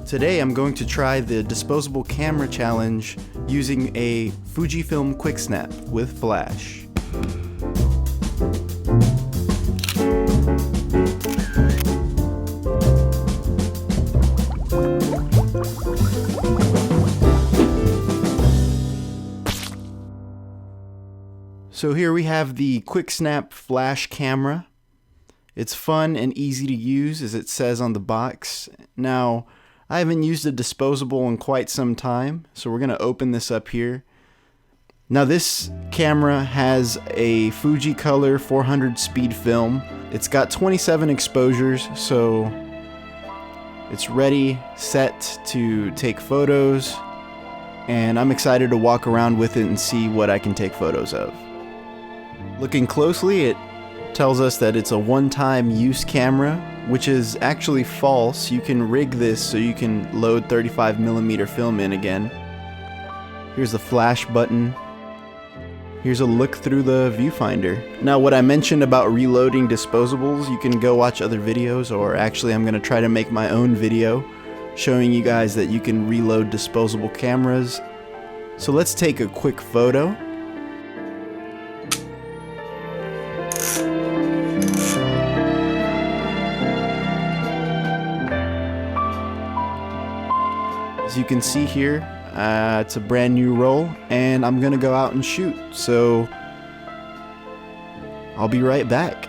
Today I'm going to try the disposable camera challenge using a Fujifilm Quicksnap with flash. So here we have the Quicksnap flash camera. It's fun and easy to use, as it says on the box. Now, I haven't used a disposable in quite some time, so we're going to open this up here. Now this camera has a Fuji Color 400 speed film. It's got 27 exposures, so it's ready, set to take photos, and I'm excited to walk around with it and see what I can take photos of. Looking closely, it tells us that it's a one-time use camera, which is actually false. You can rig this so you can load 35mm film in again. Here's the flash button. Here's a look through the viewfinder. Now, what I mentioned about reloading disposables, you can go watch other videos, or actually I'm going to try to make my own video showing you guys that you can reload disposable cameras. So let's take a quick photo. As you can see here, it's a brand new roll, and I'm gonna go out and shoot, so I'll be right back.